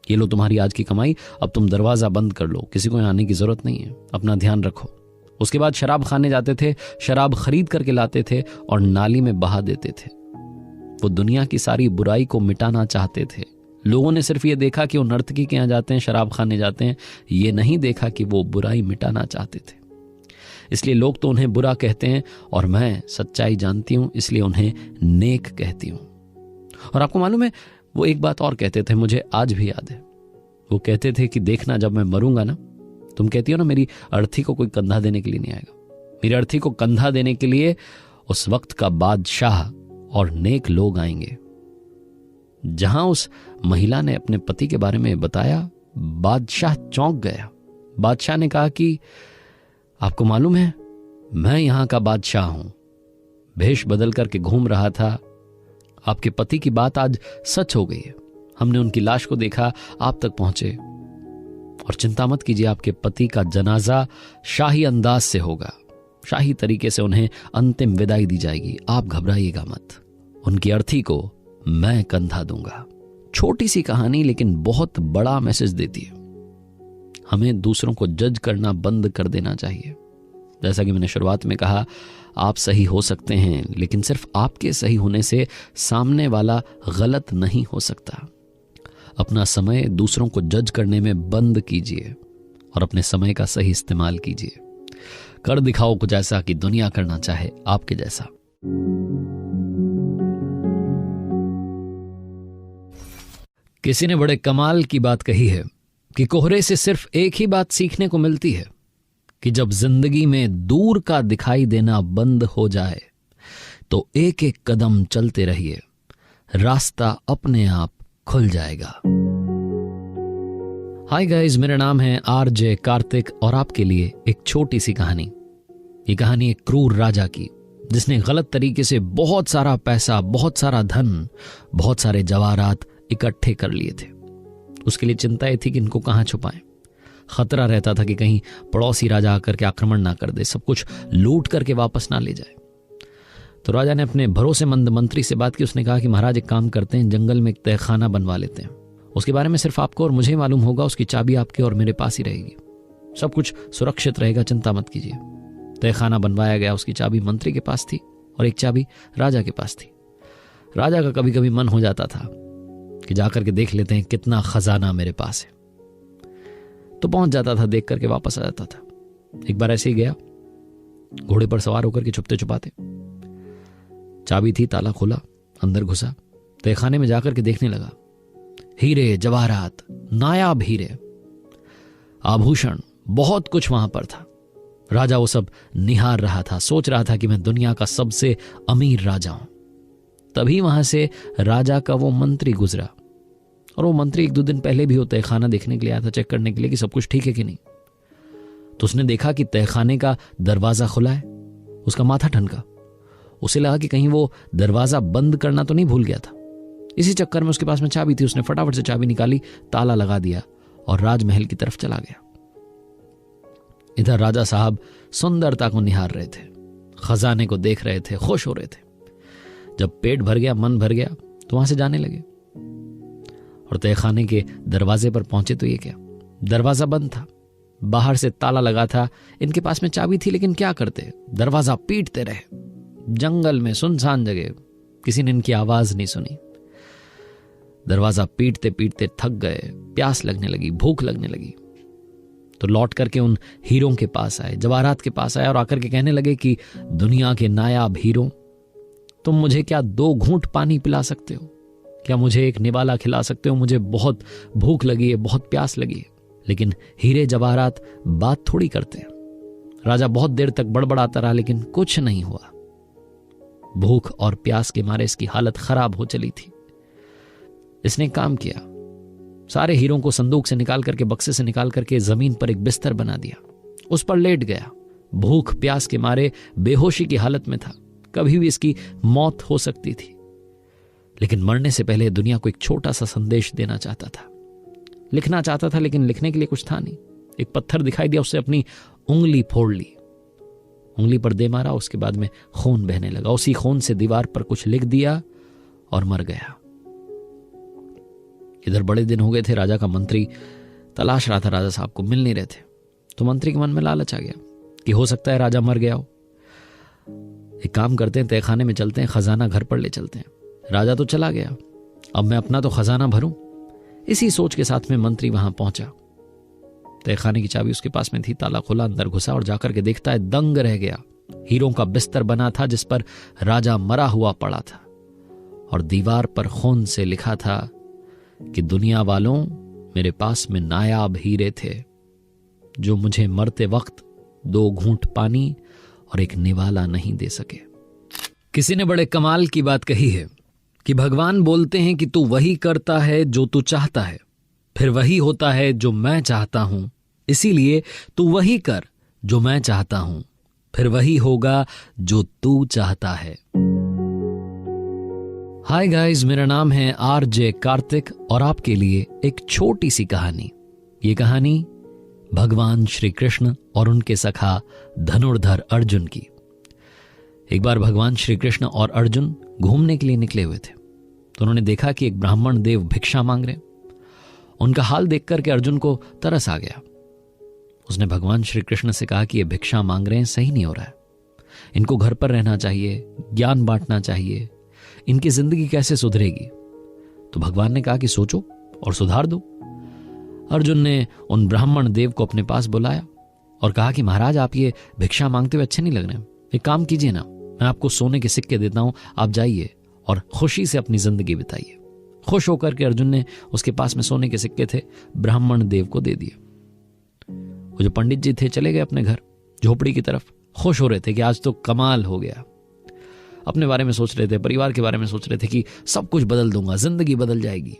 ये लो तुम्हारी आज की कमाई, अब तुम दरवाजा बंद कर लो, किसी को यहां आने की जरूरत नहीं है, अपना ध्यान रखो। उसके बाद शराब खाने जाते थे, शराब खरीद करके लाते थे और नाली में बहा देते थे। वो दुनिया की सारी बुराई को मिटाना चाहते थे। लोगों ने सिर्फ ये देखा कि वो नर्तकी के यहां जाते हैं, शराब खाने जाते हैं, ये नहीं देखा कि वो बुराई मिटाना चाहते थे। इसलिए लोग तो उन्हें बुरा कहते हैं और मैं सच्चाई जानती हूं, इसलिए उन्हें नेक कहती हूं। और आपको मालूम है, वो एक बात और कहते थे, मुझे आज भी याद है। वो कहते थे कि देखना, जब मैं मरूंगा ना, तुम कहती हो ना मेरी अर्थी को कोई कंधा देने के लिए नहीं आएगा, मेरी अर्थी को कंधा देने के लिए उस वक्त का बादशाह और नेक लोग आएंगे। जहां उस महिला ने अपने पति के बारे में बताया, बादशाह चौंक गया। बादशाह ने कहा कि आपको मालूम है, मैं यहां का बादशाह हूं, भेष बदल करके घूम रहा था। आपके पति की बात आज सच हो गई है। हमने उनकी लाश को देखा, आप तक पहुंचे। और चिंता मत कीजिए, आपके पति का जनाजा शाही अंदाज से होगा, शाही तरीके से उन्हें अंतिम विदाई दी जाएगी। आप घबराइएगा मत, उनकी अर्थी को मैं कंधा दूंगा। छोटी सी कहानी लेकिन बहुत बड़ा मैसेज देती है। हमें दूसरों को जज करना बंद कर देना चाहिए। जैसा कि मैंने शुरुआत में कहा, आप सही हो सकते हैं, लेकिन सिर्फ आपके सही होने से सामने वाला गलत नहीं हो सकता। अपना समय दूसरों को जज करने में बंद कीजिए और अपने समय का सही इस्तेमाल कीजिए। कर दिखाओ कुछ ऐसा कि दुनिया करना चाहे आपके जैसा। किसी ने बड़े कमाल की बात कही है कि कोहरे से सिर्फ एक ही बात सीखने को मिलती है कि जब जिंदगी में दूर का दिखाई देना बंद हो जाए तो एक एक कदम चलते रहिए, रास्ता अपने आप खुल जाएगा। हाय गाइस, मेरा नाम है आरजे कार्तिक और आपके लिए एक छोटी सी कहानी। ये कहानी एक क्रूर राजा की, जिसने गलत तरीके से बहुत सारा पैसा, बहुत सारा धन, बहुत सारे जवाहरात इकट्ठे कर लिए थे। उसके लिए चिंता ये थी कि इनको कहां छुपाएं। खतरा रहता था कि कहीं पड़ोसी राजा आकर के आक्रमण ना कर दे, सब कुछ लूट करके वापस ना ले जाए। तो राजा ने अपने भरोसेमंद मंत्री से बात की। उसने कहा कि महाराज, एक काम करते हैं, जंगल में एक तहखाना बनवा लेते हैं। उसके बारे में सिर्फ आपको और मुझे ही मालूम होगा, उसकी चाबी आपके और मेरे पास ही रहेगी, सब कुछ सुरक्षित रहेगा, चिंता मत कीजिए। तहखाना बनवाया गया। उसकी चाबी मंत्री के पास थी और एक चाबी राजा के पास थी। राजा का कभी कभी मन हो जाता था कि जाकर के देख लेते हैं कितना खजाना मेरे पास है, तो पहुंच जाता था, देख करके वापस आ जाता था। एक बार ऐसे ही गया, घोड़े पर सवार होकर के छुपते छुपाते, चाबी थी, ताला खोला, अंदर घुसा, तहखाने में जाकर के देखने लगा। हीरे जवाहरात, नायाब हीरे, आभूषण, बहुत कुछ वहां पर था। राजा वो सब निहार रहा था, सोच रहा था कि मैं दुनिया का सबसे अमीर राजा हूं। तभी वहां से राजा का वो मंत्री गुजरा, और वो मंत्री 1-2 दिन पहले भी वो तहखाना देखने के लिए आया था, चेक करने के लिए कि सब कुछ ठीक है कि नहीं। तो उसने देखा कि तहखाने का दरवाजा खुला है। उसका माथा ठनका। उसे लगा कि कहीं वो दरवाजा बंद करना तो नहीं भूल गया था, इसी चक्कर में उसके पास में चाबी थी, उसने फटाफट से चाबी निकाली, ताला लगा दिया और राजमहल की तरफ चला गया। इधर राजा साहब सुंदरता को निहार रहे थे, खजाने को देख रहे थे, खुश हो रहे थे। जब पेट भर गया, मन भर गया, तो वहां से जाने लगे और तहखाने के दरवाजे पर पहुंचे तो ये क्या, दरवाजा बंद था, बाहर से ताला लगा था। इनके पास में चाबी थी, लेकिन क्या करते, दरवाजा पीटते रहे। जंगल में सुनसान जगह, किसी ने इनकी आवाज नहीं सुनी। दरवाजा पीटते पीटते थक गए, प्यास लगने लगी, भूख लगने लगी, तो लौट करके उन हीरों के पास आए, जवाहरात के पास आए और आकर के कहने लगे कि दुनिया के नायाब हीरो, तुम मुझे क्या 2 घूंट पानी पिला सकते हो? क्या मुझे एक निवाला खिला सकते हो? मुझे बहुत भूख लगी है, बहुत प्यास लगी है। लेकिन हीरे जवाहरात बात थोड़ी करते हैं। राजा बहुत देर तक बड़बड़ाता रहा, लेकिन कुछ नहीं हुआ। भूख और प्यास के मारे इसकी हालत खराब हो चली थी। इसने काम किया, सारे हीरों को संदूक से निकाल करके, बक्से से निकाल करके जमीन पर एक बिस्तर बना दिया, उस पर लेट गया। भूख प्यास के मारे बेहोशी की हालत में था, कभी भी इसकी मौत हो सकती थी। लेकिन मरने से पहले दुनिया को एक छोटा सा संदेश देना चाहता था, लिखना चाहता था, लेकिन लिखने के लिए कुछ था नहीं। एक पत्थर दिखाई दिया, उससे अपनी उंगली फोड़ ली, उंगली पर दे मारा, उसके बाद में खून बहने लगा। उसी खून से दीवार पर कुछ लिख दिया और मर गया। इधर बड़े दिन हो गए थे, राजा का मंत्री तलाश रहा था राजा साहब को, मिल नहीं रहे थे। तो मंत्री के मन में लालच आ गया कि हो सकता है राजा मर गया हो। एक काम करते हैं, तहखाने में चलते हैं, खजाना घर पर ले चलते हैं। राजा तो चला गया, अब मैं अपना तो खजाना भरूं। इसी सोच के साथ में मंत्री वहां पहुंचा। तहखाने की चाबी उसके पास में थी, ताला खोला, अंदर घुसा और जाकर के देखता है, दंग रह गया। हीरों का बिस्तर बना था जिस पर राजा मरा हुआ पड़ा था और दीवार पर खून से लिखा था कि दुनिया वालों, मेरे पास में नायाब हीरे थे जो मुझे मरते वक्त 2 घूंट पानी और एक निवाला नहीं दे सके। किसी ने बड़े कमाल की बात कही है कि भगवान बोलते हैं कि तू वही करता है जो तू चाहता है, फिर वही होता है जो मैं चाहता हूं, इसीलिए तू वही कर जो मैं चाहता हूं, फिर वही होगा जो तू चाहता है। हाय गाइस, मेरा नाम है आरजे कार्तिक और आपके लिए एक छोटी सी कहानी। ये कहानी भगवान श्री कृष्ण और उनके सखा धनुर्धर अर्जुन की। एक बार भगवान श्री कृष्ण और अर्जुन घूमने के लिए निकले हुए थे, तो उन्होंने देखा कि एक ब्राह्मण देव भिक्षा मांग रहे। उनका हाल देख करके अर्जुन को तरस आ गया। उसने भगवान श्री कृष्ण से कहा कि ये भिक्षा मांग रहे हैं, सही नहीं हो रहा है, इनको घर पर रहना चाहिए, ज्ञान बांटना चाहिए, इनकी जिंदगी कैसे सुधरेगी। तो भगवान ने कहा कि सोचो और सुधार दो। अर्जुन ने उन ब्राह्मण देव को अपने पास बुलाया और कहा कि महाराज, आप ये भिक्षा मांगते हुए अच्छे नहीं लग रहे, एक काम कीजिए ना, मैं आपको सोने के सिक्के देता हूं, आप जाइए और खुशी से अपनी जिंदगी बिताइए। खुश होकर के अर्जुन ने उसके पास में सोने के सिक्के थे, ब्राह्मण देव को दे दिए। वो जो पंडित जी थे चले गए अपने घर, झोपड़ी की तरफ। खुश हो रहे थे कि आज तो कमाल हो गया। अपने बारे में सोच रहे थे, परिवार के बारे में सोच रहे थे कि सब कुछ बदल दूंगा, जिंदगी बदल जाएगी।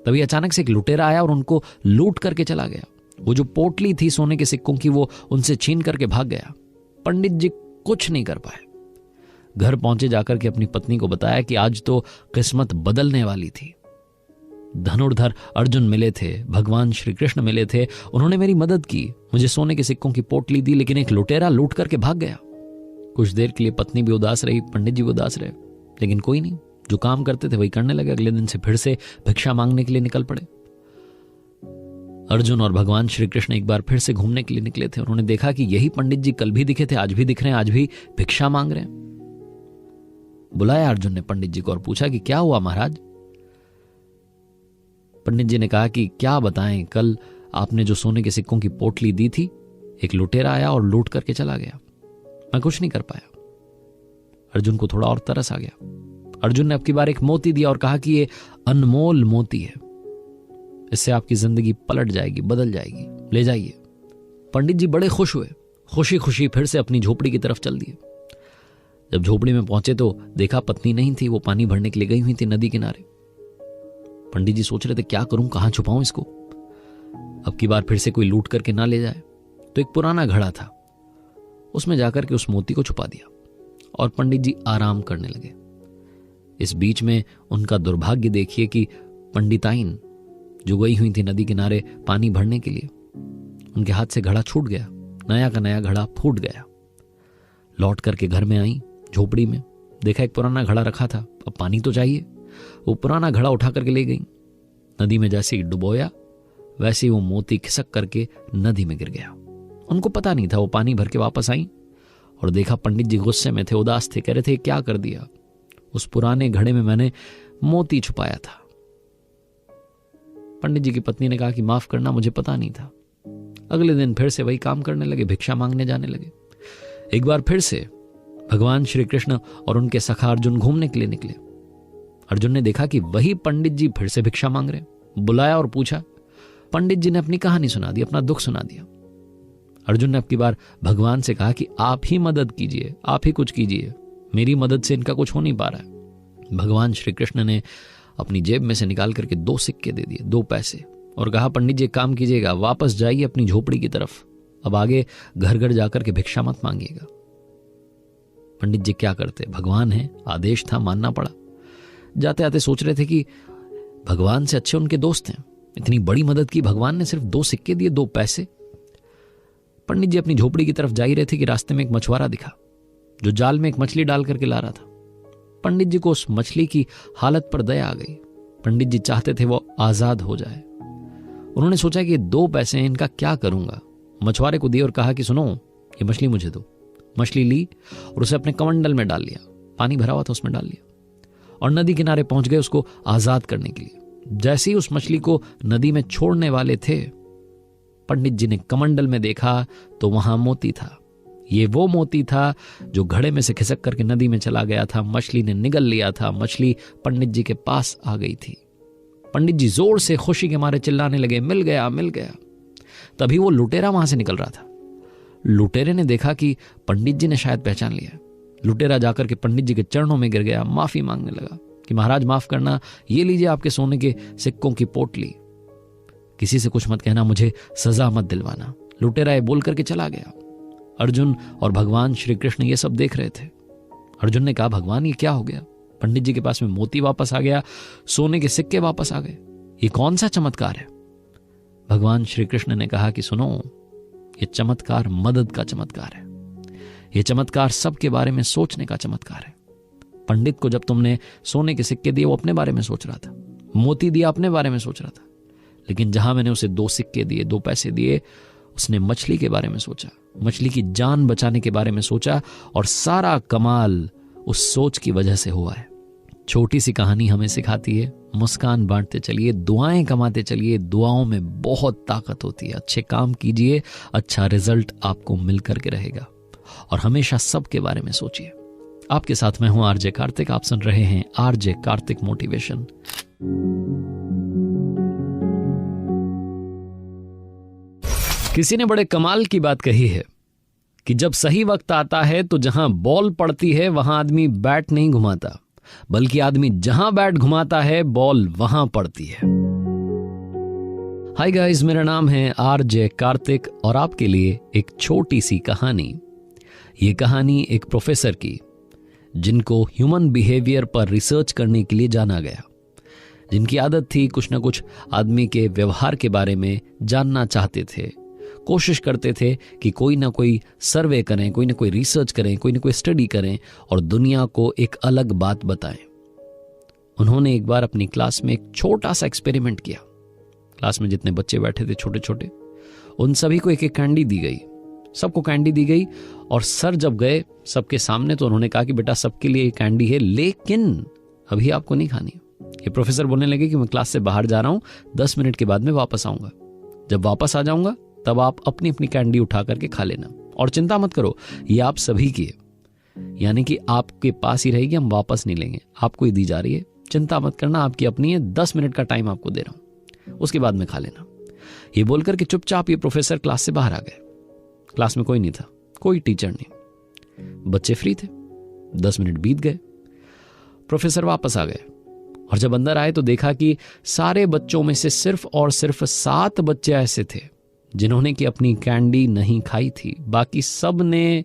तभी अचानक से एक लुटेरा आया और उनको लूट करके चला गया। वो जो पोटली थी सोने के सिक्कों की, वो उनसे छीन करके भाग गया। पंडित जी कुछ नहीं कर पाए। घर पहुंचे, जाकर के अपनी पत्नी को बताया कि आज तो किस्मत बदलने वाली थी। धनुर्धर अर्जुन मिले थे, भगवान श्री कृष्ण मिले थे, उन्होंने मेरी मदद की, मुझे सोने के सिक्कों की पोटली दी, लेकिन एक लुटेरा लूट करके भाग गया। कुछ देर के लिए पत्नी भी उदास रही, पंडित जी भी उदास रहे, लेकिन कोई नहीं, जो काम करते थे वही करने लगे। अगले दिन से फिर से भिक्षा मांगने के लिए निकल पड़े। अर्जुन और भगवान श्री कृष्ण एक बार फिर से घूमने के लिए निकले थे। उन्होंने देखा कि यही पंडित जी कल भी दिखे थे, आज भी दिख रहे हैं, आज भी भिक्षा मांग रहे हैं। बुलाया अर्जुन ने पंडित जी को और पूछा कि क्या हुआ महाराज। पंडित जी ने कहा कि क्या बताएं, कल आपने जो सोने के सिक्कों की पोटली दी थी, एक लुटेरा आया और लूट करके चला गया, मैं कुछ नहीं कर पाया। अर्जुन को थोड़ा और तरस आ गया। अर्जुन ने अब की बार एक मोती दिया और कहा कि ये अनमोल मोती है, इससे आपकी जिंदगी पलट जाएगी, बदल जाएगी, ले जाइए। पंडित जी बड़े खुश हुए, खुशी खुशी फिर से अपनी झोपड़ी की तरफ चल दिए। जब झोपड़ी में पहुंचे तो देखा पत्नी नहीं थी, वो पानी भरने के लिए गई हुई थी नदी किनारे। पंडित जी सोच रहे थे क्या करूं, कहां छुपाऊं इसको, अब की बार फिर से कोई लूट करके ना ले जाए। तो एक पुराना घड़ा था, उसमें जाकर के उस मोती को छुपा दिया और पंडित जी आराम करने लगे। इस बीच में उनका दुर्भाग्य देखिए कि पंडिताइन जो गई हुई थी नदी किनारे पानी भरने के लिए, उनके हाथ से घड़ा छूट गया, नया का नया घड़ा फूट गया। लौट करके घर में आई, झोपड़ी में देखा एक पुराना घड़ा रखा था, अब पानी तो चाहिए। वो पुराना घड़ा उठा करके ले गई, नदी में जैसे ही डुबोया वैसे ही वो मोती खिसक करके नदी में गिर गया। उनको पता नहीं था। वो पानी भर के वापस आई और देखा पंडित जी गुस्से में थे, उदास थे, कह रहे थे क्या कर दिया? उस पुराने घड़े में मैंने मोती छुपाया था। पंडित जी की पत्नी ने कहा कि माफ करना, मुझे पता नहीं था। अगले दिन फिर से वही काम करने लगे, भिक्षा मांगने जाने लगे। एक बार फिर से भगवान श्री कृष्ण और उनके सखा अर्जुन घूमने के लिए निकले। अर्जुन ने देखा कि वही पंडित जी फिर से भिक्षा मांग रहे। बुलाया और पूछा। पंडित जी ने अपनी कहानी सुना दी, अपना दुख सुना दिया। अर्जुन ने अपनी बार भगवान से कहा कि आप ही मदद कीजिए, आप ही कुछ कीजिए, मेरी मदद से इनका कुछ हो नहीं पा रहा है। भगवान श्री कृष्ण ने अपनी जेब में से निकाल करके 2 सिक्के दे दिए, 2 पैसे, और कहा पंडित जी काम कीजिएगा, वापस जाइए अपनी झोपड़ी की तरफ, अब आगे घर घर जाकर के भिक्षा मत मांगिएगा। पंडित जी क्या करते, भगवान है, आदेश था, मानना पड़ा। जाते आते सोच रहे थे कि भगवान से अच्छे उनके दोस्त हैं, इतनी बड़ी मदद की भगवान ने, सिर्फ 2 सिक्के दिए, 2 पैसे। पंडित जी अपनी झोपड़ी की तरफ जा ही रहे थे कि रास्ते में एक मछुआरा दिखा जो जाल में एक मछली डाल करके ला रहा था। पंडित जी को उस मछली की हालत पर दया आ गई। पंडित जी चाहते थे वो आजाद हो जाए। उन्होंने सोचा कि 2 पैसे हैं, इनका क्या करूंगा। मछुआरे को दिए और कहा कि सुनो, ये मछली मुझे दो। मछली ली और उसे अपने कमंडल में डाल लिया, पानी भरा हुआ था उसमें डाल लिया, और नदी किनारे पहुंच गए उसको आजाद करने के लिए। जैसे ही उस मछली को नदी में छोड़ने वाले थे, पंडित जी ने कमंडल में देखा तो वहां मोती था। ये वो मोती था जो घड़े में से खिसक करके नदी में चला गया था। मछली ने निगल लिया था, मछली पंडित जी के पास आ गई थी। पंडित जी जोर से खुशी के मारे चिल्लाने लगे, मिल गया, मिल गया। तभी वो लुटेरा वहां से निकल रहा था। लुटेरे ने देखा कि पंडित जी ने शायद पहचान लिया। लुटेरा जाकर के पंडित जी के चरणों में गिर गया, माफी मांगने लगा कि महाराज माफ करना, ये लीजिए आपके सोने के सिक्कों की पोटली, किसी से कुछ मत कहना, मुझे सजा मत दिलवाना। लुटेरा ये बोल करके चला गया। अर्जुन और भगवान श्री कृष्ण ये सब देख रहे थे। अर्जुन ने कहा भगवान ये क्या हो गया? पंडित जी के पास में मोती वापस आ गया, सोने के सिक्के वापस आ गए, ये कौन सा चमत्कार है? भगवान श्री कृष्ण ने कहा कि सुनो, ये चमत्कार मदद का चमत्कार है, ये चमत्कार सबके बारे में सोचने का चमत्कार है। पंडित को जब तुमने सोने के सिक्के दिए वो अपने बारे में सोच रहा था, मोती दिया अपने बारे में सोच रहा था, लेकिन जहां मैंने उसे 2 सिक्के दिए, 2 पैसे दिए, उसने मछली के बारे में सोचा, मछली की जान बचाने के बारे में सोचा, और सारा कमाल उस सोच की वजह से हुआ है। छोटी सी कहानी हमें सिखाती है, मुस्कान बांटते चलिए, दुआएं कमाते चलिए, दुआओं में बहुत ताकत होती है। अच्छे काम कीजिए, अच्छा रिजल्ट आपको मिल करके रहेगा, और हमेशा सबके बारे में सोचिए। आपके साथ मैं हूं आरजे कार्तिक, आप सुन रहे हैं आरजे कार्तिक मोटिवेशन। किसी ने बड़े कमाल की बात कही है कि जब सही वक्त आता है तो जहां बॉल पड़ती है वहां आदमी बैट नहीं घुमाता, बल्कि आदमी जहां बैट घुमाता है बॉल वहां पड़ती है। हाय गाइस, मेरा नाम है आरजे कार्तिक और आपके लिए एक छोटी सी कहानी। ये कहानी एक प्रोफेसर की, जिनको ह्यूमन बिहेवियर पर रिसर्च करने के लिए जाना गया, जिनकी आदत थी कुछ ना कुछ आदमी के व्यवहार के बारे में जानना चाहते थे, कोशिश करते थे कि कोई ना कोई सर्वे करें, कोई ना कोई रिसर्च करें, कोई ना कोई स्टडी करें और दुनिया को एक अलग बात बताएं। उन्होंने एक बार अपनी क्लास में एक छोटा सा एक्सपेरिमेंट किया। क्लास में जितने बच्चे बैठे थे छोटे छोटे, उन सभी को एक एक कैंडी दी गई, सबको कैंडी दी गई, और सर जब गए सबके सामने तो उन्होंने कहा कि बेटा सबके लिए कैंडी है, लेकिन अभी आपको नहीं खानी। ये प्रोफेसर बोलने लगे कि मैं क्लास से बाहर जा रहा हूं, 10 मिनट के बाद में वापस आऊंगा, जब वापस आ जाऊंगा तब आप अपनी अपनी कैंडी उठा करके खा लेना, और चिंता मत करो, ये आप सभी की है, यानी कि आपके पास ही रहेगी, हम वापस नहीं लेंगे, आपको ही दी जा रही है, चिंता मत करना, आपकी अपनी है, 10 मिनट का टाइम आपको दे रहा हूं, उसके बाद में खा लेना। ये बोलकर के चुपचाप ये प्रोफेसर क्लास से बाहर आ गए। क्लास में कोई नहीं था, कोई टीचर नहीं, बच्चे फ्री थे। 10 मिनट बीत गए, प्रोफेसर वापस आ गए, और जब अंदर आए तो देखा कि सारे बच्चों में से सिर्फ और सिर्फ 7 बच्चे ऐसे थे जिन्होंने कि अपनी कैंडी नहीं खाई थी। बाकी सब ने,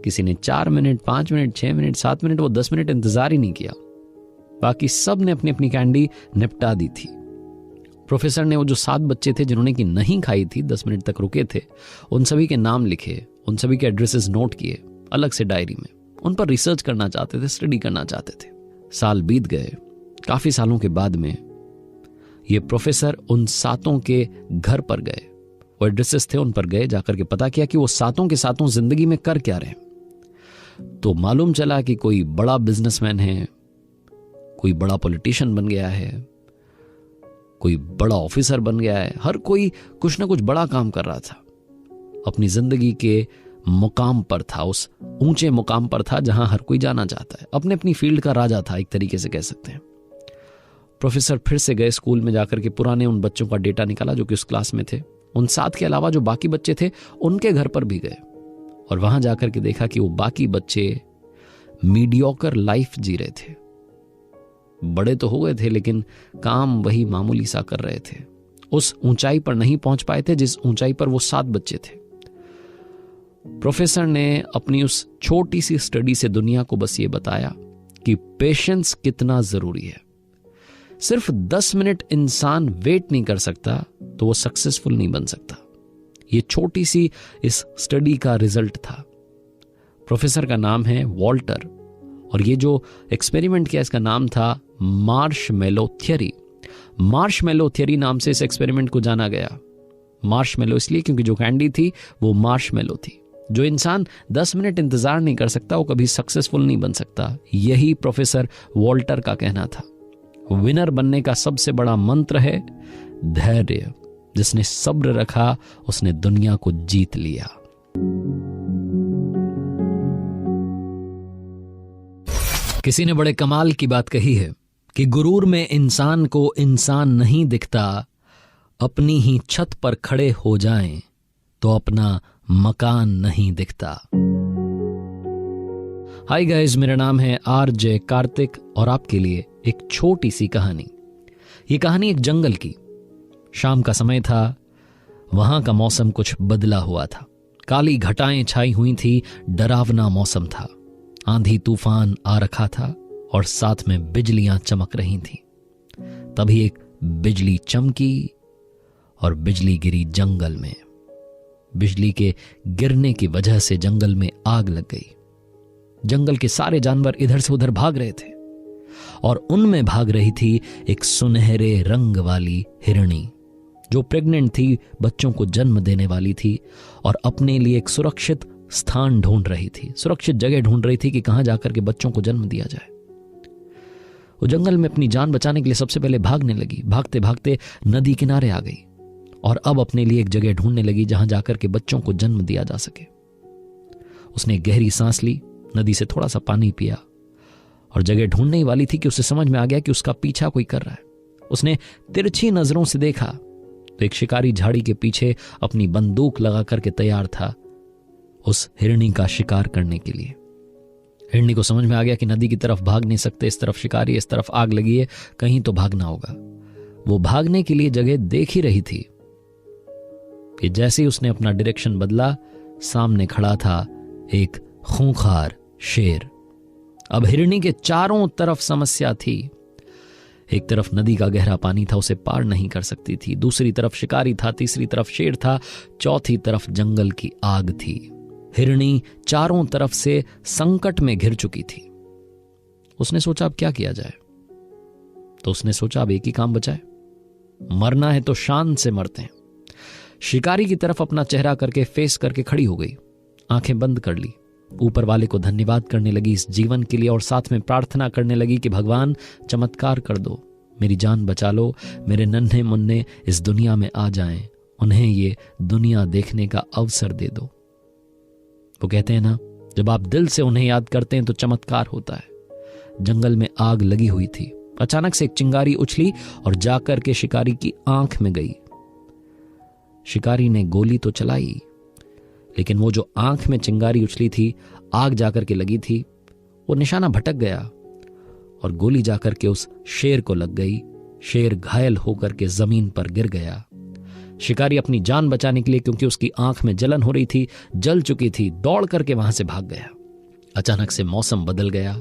किसी ने 4 मिनट, 5 मिनट, 6 मिनट, 7 मिनट, वो 10 मिनट इंतजार ही नहीं किया। बाकी सब ने अपनी अपनी कैंडी निपटा दी थी। प्रोफेसर ने वो जो 7 बच्चे थे जिन्होंने की नहीं खाई थी, 10 मिनट तक रुके थे, उन सभी के नाम लिखे, उन सभी के एड्रेसेस नोट किए अलग से डायरी में। उन पर रिसर्च करना चाहते थे, स्टडी करना चाहते थे। साल बीत गए। काफी सालों के बाद में ये प्रोफेसर उन 7 के घर पर गए। वो एड्रेसेस थे, उन पर गए, जाकर के पता किया कि वो 7 के 7 जिंदगी में कर क्या रहे। तो मालूम चला कि कोई बड़ा बिजनेसमैन है, कोई बड़ा पॉलिटिशियन बन गया है, कोई बड़ा ऑफिसर बन गया है। हर कोई कुछ ना कुछ बड़ा काम कर रहा था, अपनी जिंदगी के मुकाम पर था, उस ऊंचे मुकाम पर था जहां हर कोई जाना चाहता है। अपने अपनी फील्ड का राजा था, एक तरीके से कह सकते हैं। प्रोफेसर फिर से गए स्कूल में, जाकर के पुराने उन बच्चों का डेटा निकाला जो कि उस क्लास में थे। उन 7 के अलावा जो बाकी बच्चे थे उनके घर पर भी गए और वहां जाकर के देखा कि वो बाकी बच्चे मीडियोकर लाइफ जी रहे थे। बड़े तो हो गए थे लेकिन काम वही मामूली सा कर रहे थे। उस ऊंचाई पर नहीं पहुंच पाए थे जिस ऊंचाई पर वो 7 बच्चे थे। प्रोफेसर ने अपनी उस छोटी सी स्टडी से दुनिया को बस ये बताया कि पेशेंस कितना जरूरी है। सिर्फ 10 मिनट इंसान वेट नहीं कर सकता तो वो सक्सेसफुल नहीं बन सकता। ये छोटी सी इस स्टडी का रिजल्ट था। प्रोफेसर का नाम है वॉल्टर और ये जो एक्सपेरिमेंट किया इसका नाम था मार्शमेलो थ्योरी। मार्शमेलो थ्योरी नाम से इस एक्सपेरिमेंट को जाना गया। मार्शमेलो इसलिए क्योंकि जो कैंडी थी वो मार्शमेलो थी। जो इंसान 10 मिनट इंतजार नहीं कर सकता वो कभी सक्सेसफुल नहीं बन सकता। यही प्रोफेसर वॉल्टर का कहना था। विनर बनने का सबसे बड़ा मंत्र है धैर्य। जिसने सब्र रखा उसने दुनिया को जीत लिया। किसी ने बड़े कमाल की बात कही है कि गुरूर में इंसान को इंसान नहीं दिखता, अपनी ही छत पर खड़े हो जाएं तो अपना मकान नहीं दिखता। हाय गाइस, मेरा नाम है आरजे कार्तिक और आपके लिए एक छोटी सी कहानी। ये कहानी एक जंगल की। शाम का समय था, वहां का मौसम कुछ बदला हुआ था। काली घटाएं छाई हुई थी, डरावना मौसम था। आंधी तूफान आ रखा था और साथ में बिजलियां चमक रही थीं। तभी एक बिजली चमकी और बिजली गिरी जंगल में। बिजली के गिरने की वजह से जंगल में आग लग गई। जंगल के सारे जानवर इधर से उधर भाग रहे थे और उनमें भाग रही थी एक सुनहरे रंग वाली हिरणी जो प्रेग्नेंट थी, बच्चों को जन्म देने वाली थी और अपने लिए एक सुरक्षित स्थान ढूंढ रही थी, सुरक्षित जगह ढूंढ रही थी कि कहां जाकर के बच्चों को जन्म दिया जाए। वो जंगल में अपनी जान बचाने के लिए सबसे पहले भागने लगी। भागते भागते नदी किनारे आ गई और अब अपने लिए एक जगह ढूंढने लगी जहां जाकर के बच्चों को जन्म दिया जा सके। उसने गहरी सांस ली, नदी से थोड़ा सा पानी पिया और जगह ढूंढने ही वाली थी कि उसे समझ में आ गया कि उसका पीछा कोई कर रहा है। उसने तिरछी नजरों से देखा तो एक शिकारी झाड़ी के पीछे अपनी बंदूक लगा करके तैयार था उस हिरणी का शिकार करने के लिए। हिरणी को समझ में आ गया कि नदी की तरफ भाग नहीं सकते, इस तरफ शिकारी, इस तरफ आग लगी है, कहीं तो भागना होगा। वो भागने के लिए जगह देख ही रही थी कि जैसे ही उसने अपना डायरेक्शन बदला, सामने खड़ा था एक खूंखार शेर। अब हिरणी के चारों तरफ समस्या थी। एक तरफ नदी का गहरा पानी था, उसे पार नहीं कर सकती थी। दूसरी तरफ शिकारी था, तीसरी तरफ शेर था, चौथी तरफ जंगल की आग थी। हिरणी चारों तरफ से संकट में घिर चुकी थी। उसने सोचा अब क्या किया जाए। तो उसने सोचा अब एक ही काम बचा है, मरना है तो शान से मरते हैं। शिकारी की तरफ अपना चेहरा करके फेस करके खड़ी हो गई, आंखें बंद कर ली, ऊपर वाले को धन्यवाद करने लगी इस जीवन के लिए और साथ में प्रार्थना करने लगी कि भगवान चमत्कार कर दो, मेरी जान बचा लो, मेरे नन्हे मुन्ने इस दुनिया में आ जाएं, उन्हें ये दुनिया देखने का अवसर दे दो। वो कहते हैं ना, जब आप दिल से उन्हें याद करते हैं तो चमत्कार होता है। जंगल में आग लगी हुई थी। अचानक से एक चिंगारी उछली और जाकर के शिकारी की आंख में गई। शिकारी ने गोली तो चलाई, लेकिन वो जो आंख में चिंगारी उछली थी, आग जाकर के लगी थी, वो निशाना भटक गया और गोली जाकर के उस शेर को लग गई। शेर घायल होकर के जमीन पर गिर गया। शिकारी अपनी जान बचाने के लिए, क्योंकि उसकी आंख में जलन हो रही थी, जल चुकी थी, दौड़ करके वहां से भाग गया। अचानक से मौसम बदल गया।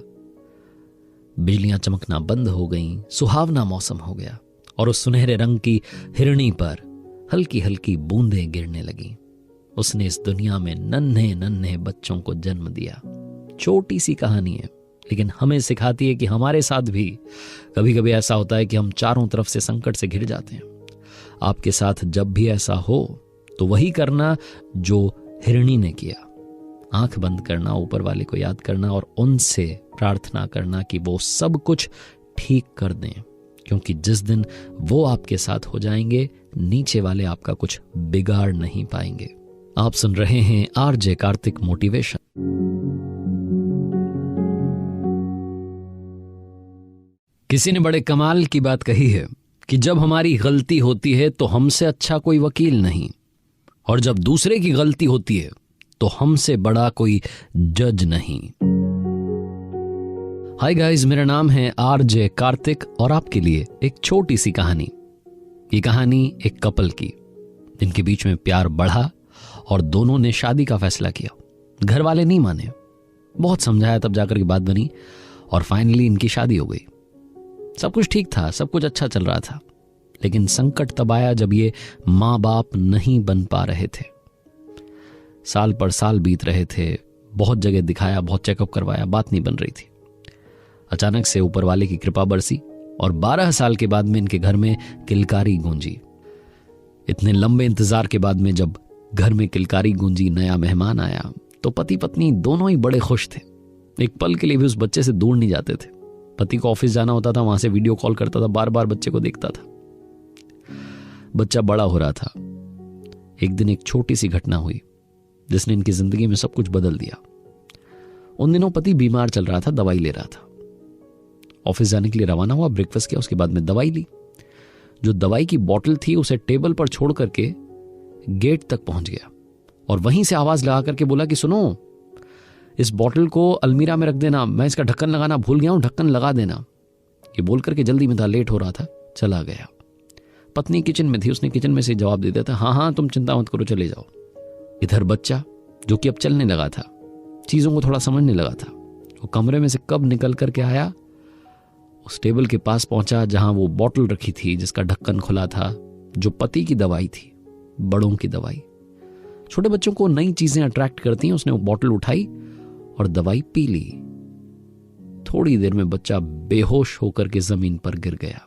बिजलियां चमकना बंद हो गईं, सुहावना मौसम हो गया और उस सुनहरे रंग की हिरणी पर हल्की हल्की बूंदें गिरने लगीं। उसने इस दुनिया में नन्हे नन्हे बच्चों को जन्म दिया। छोटी सी कहानी है, लेकिन हमें सिखाती है कि हमारे साथ भी कभी कभी ऐसा होता है कि हम चारों तरफ से संकट से घिर जाते हैं। आपके साथ जब भी ऐसा हो तो वही करना जो हिरणी ने किया। आंख बंद करना, ऊपर वाले को याद करना और उनसे प्रार्थना करना कि वो सब कुछ ठीक कर दें, क्योंकि जिस दिन वो आपके साथ हो जाएंगे, नीचे वाले आपका कुछ बिगाड़ नहीं पाएंगे। आप सुन रहे हैं आरजे कार्तिक मोटिवेशन। किसी ने बड़े कमाल की बात कही है कि जब हमारी गलती होती है तो हमसे अच्छा कोई वकील नहीं, और जब दूसरे की गलती होती है तो हमसे बड़ा कोई जज नहीं। हाय गाइस, मेरा नाम है आरजे कार्तिक और आपके लिए एक छोटी सी कहानी। ये कहानी एक कपल की, जिनके बीच में प्यार बढ़ा और दोनों ने शादी का फैसला किया। घर वाले नहीं माने, बहुत समझाया तब जाकर की बात बनी और फाइनली इनकी शादी हो गई। सब कुछ ठीक था, सब कुछ अच्छा चल रहा था, लेकिन संकट तब आया जब ये माँ बाप नहीं बन पा रहे थे। साल पर साल बीत रहे थे, बहुत जगह दिखाया, बहुत चेकअप करवाया, बात नहीं बन रही थी। अचानक से ऊपर वाले की कृपा बरसी और 12 साल के बाद में इनके घर में किलकारी गूंजी। इतने लंबे इंतजार के बाद में जब घर में किलकारी गूंजी, नया मेहमान आया, तो पति पत्नी दोनों ही बड़े खुश थे। एक पल के लिए भी उस बच्चे से दूर नहीं जाते थे। पति को ऑफिस जाना होता था, वहां से वीडियो कॉल करता था, बार बार बच्चे को देखता था। बच्चा बड़ा हो रहा था। एक दिन एक छोटी सी घटना हुई जिसने इनकी जिंदगी में सब कुछ बदल दिया। उन दिनों पति बीमार चल रहा था, दवाई ले रहा था। ऑफिस जाने के लिए रवाना हुआ, ब्रेकफास्ट किया, उसके बाद में दवाई ली। जो दवाई की बोतल थी उसे टेबल पर छोड़ करके गेट तक पहुंच गया और वहीं से आवाज लगा करके बोला कि सुनो, इस बोतल को अलमीरा में रख देना, मैं इसका ढक्कन लगाना भूल गया हूं, ढक्कन लगा देना। ये बोल करके जल्दी में था, लेट हो रहा था, चला गया। पत्नी किचन में थी, उसने किचन में से जवाब दे दिया था, हाँ हाँ तुम चिंता मत करो, चले जाओ। इधर बच्चा जो कि अब चलने लगा था, चीजों को थोड़ा समझने लगा था, वो कमरे में से कब निकल करके आया, उस टेबल के पास पहुंचा जहां वो बोतल रखी थी जिसका ढक्कन खुला था, जो पति की दवाई थी, बड़ों की दवाई। छोटे बच्चों को नई चीजें अट्रैक्ट करती हैं। उसने वो बोतल उठाई और दवाई पी ली। थोड़ी देर में बच्चा बेहोश होकर के जमीन पर गिर गया।